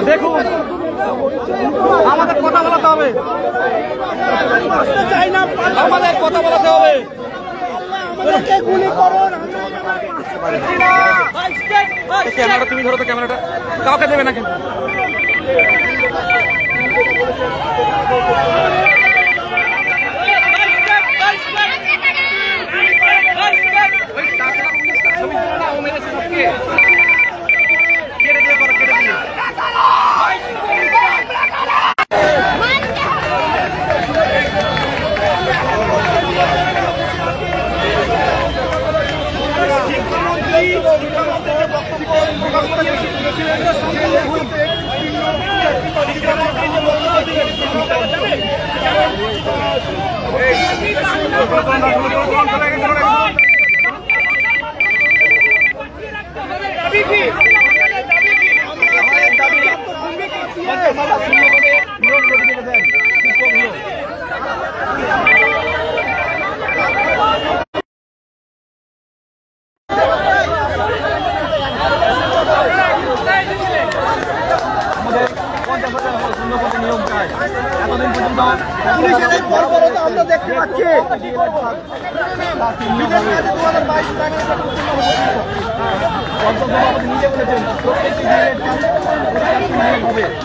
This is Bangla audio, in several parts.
দেখুন আমাদের কথা বলাতে হবে, আমাদের কথা বলাতে হবে। ক্যামেরাটা তুমি ধরো তো, ক্যামেরাটা কাউকে দেবে না কেন? আমরা দেখতে পাচ্ছি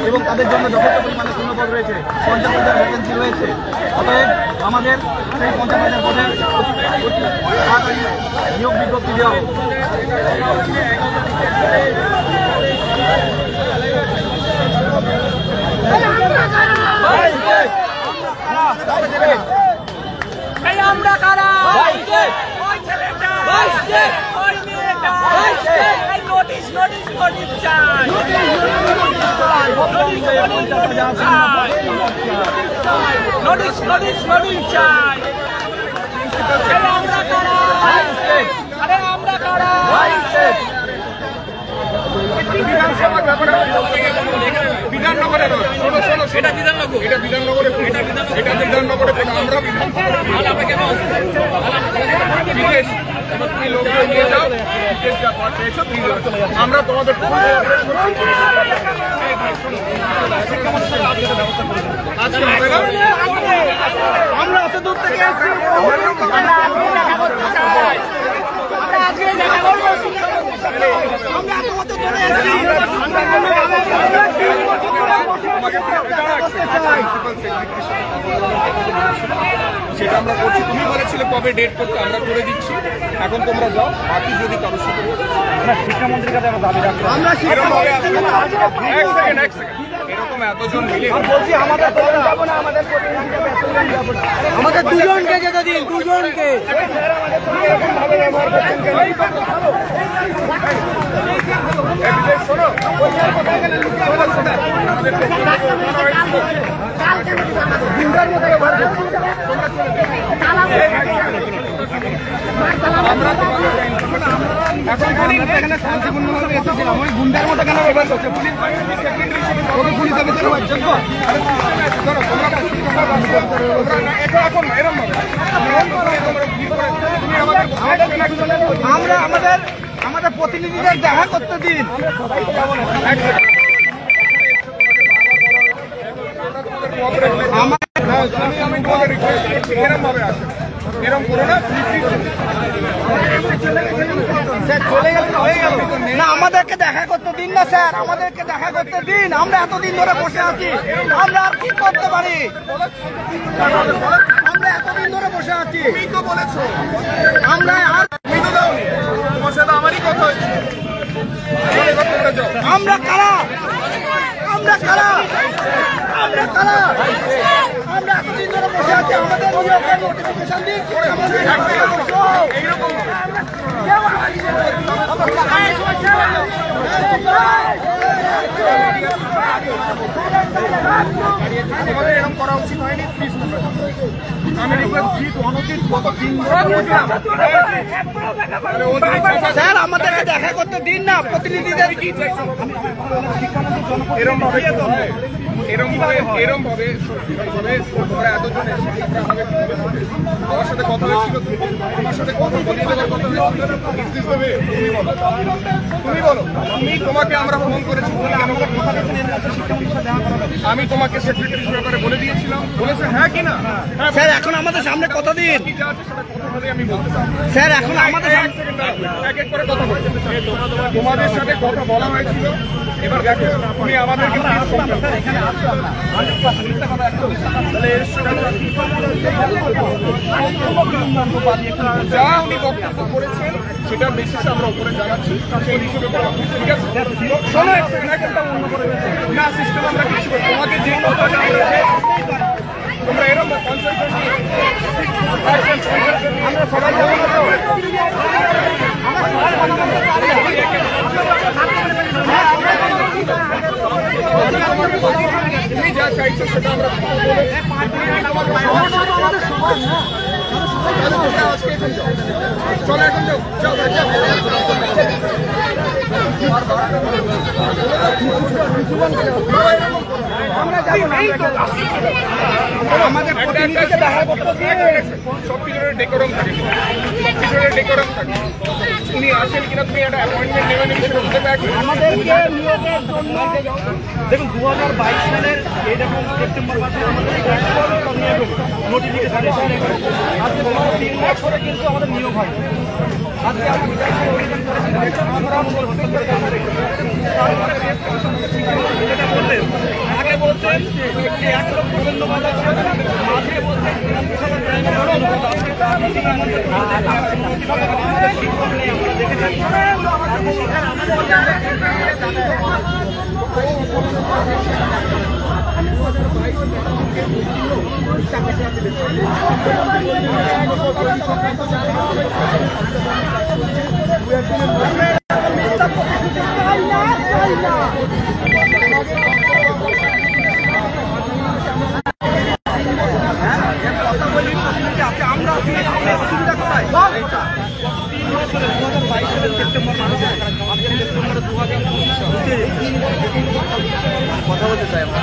এবং তাদের জন্য যথেষ্ট পরিমাণে শূন্যপদ রয়েছে, 50,000 ভ্যাকেন্সি রয়েছে। অতএব আমাদের সেই 50,000 পদে নিয়োগ বিজ্ঞপ্তি দেওয়া হোক। আমরা কারা? ওই ছেলেটা, ওই মেয়েটা, নোটিশ নোটিশ নোটিশ চাই, নোটিশ নোটিশ নোটিশ চাই। আমরা কারা? আরে আমরা কারা? বিধাননগরে এটা বিধাননগর, এটা বিধাননগরে, এটা বিধাননগরে আমরা তোমাদের আমরা এত দূর থেকে আসছি, সেটা আমরা করছি। তুমি বলেছিলে কবে ডেট করতে, আমরা করে দিচ্ছি। এখন তোমরা যাও, বাকি যদি কারোর সাথে শিক্ষামন্ত্রীর কাছে আমরা দাবি রাখবো। এরকম এতজন মিলে বলছি আমাদের যাবো না, আমাদের দুজনকে যেতে দিন, দুজনকে। এখানে শান্তিপূর্ণভাবে এসেছিলাম, ওই গুন্ডার মতো কেন ব্যবহার করছে পুলিশ? পুলিশ আমরা আমাদের প্রতিনিধিদের দেখা করতে দিন। এরকম করো না, চলে না আমাদেরকে দেখা করতে দিন না স্যার, আমাদেরকে দেখা করতে দিন। আমরা এতদিন ধরে বসে আছি, আমরা আর কি করতে পারি? আমরা এতদিন ধরে বসে আছি, তুমি তো বলেছো, আমরা আর তুমি তো দাওনি, তোমার সাথে আমারই কথা হয়েছে। আমরা কারা? আমরা কারা? আমরা কারা? আমরা এতদিন ধরে বসে আছি, আমাদের নোটিফিকেশন দিন। এইরকম আমাদের এরকম করা উচিত হয়নি, প্লিজ। আমি স্যার আমাদেরকে দেখা করতে দিন না, প্রতিনিধিদের কি চাইছো? এরকম ভাবে তোমরা এতজন এসে আমার সাথে কথা হয়েছিল, আমার সাথে কথা বলিয়ে দেওয়ার কথা হয়েছিল। তুমি বলো, তোমাকে আমরা ফোন করেছি, আমি তোমাকে সেক্রেটারি সহকারে বলে দিয়েছিলাম, বলেছে হ্যাঁ কি না? স্যার এখন আমাদের সামনে কথা দিন। কি যা আছে সেটা কথা বলে আমি বলতে চাই। স্যার এখন আমাদের এক সেকেন্ড এক এক করে কথা বলতে চাই। তোমাদের সাথে কথা বলা হয়েছিল, এবার দেখো তুমি আমাদেরকে যা উনি বক্তব্য করেছেন সেটার বেসিসে আমরা উপরে জানাচ্ছি, সেই হিসেবে ঠিক আছে। শোনো এক সেকেন্ড, না সিস্টেম আমরা কিছু করি, তোমাকে যে কথা তোমরা এরকম আমরা সবাই তুমি যা চাইছো সেটা আমরা চলো এখন যাও আমাদের প্রতিনিধিকে দেখা করতে দিন। সব কিছুর ডেকোরাম থাকে, সব কিছুর ডেকোরাম থাকে। উনি আসেন কিনা তুমি একটা অ্যাপয়েন্টমেন্ট নেবেন সেটা হতে পারে। আমাদেরকে নিয়োগের জন্য দেখুন 2022 সালের এই দেখুন সেপ্টেম্বর মাসে আমাদের নোটিফিকেশন আজকে 3 মাস পরে কিন্তু আমাদের নিয়োগ হয়। আজকে আগে বলতেন একটি 1 লক্ষ ধন্যবাদ আছে, মাঝে বলতেন কথা বলতে চাই আমরা।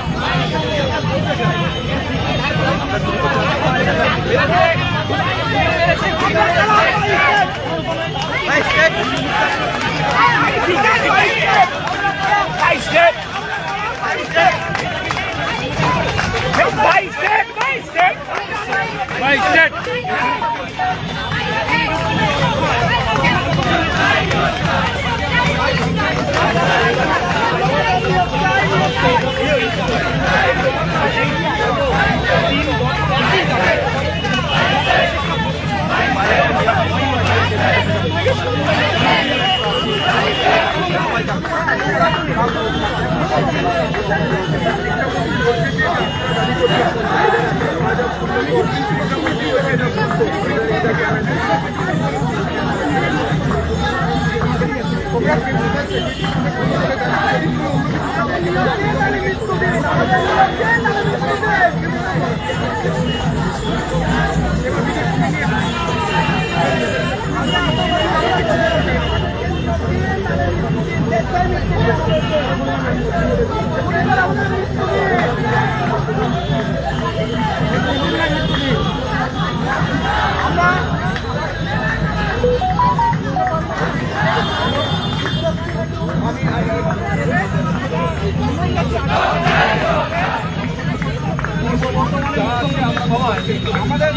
আমাদের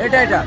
এটা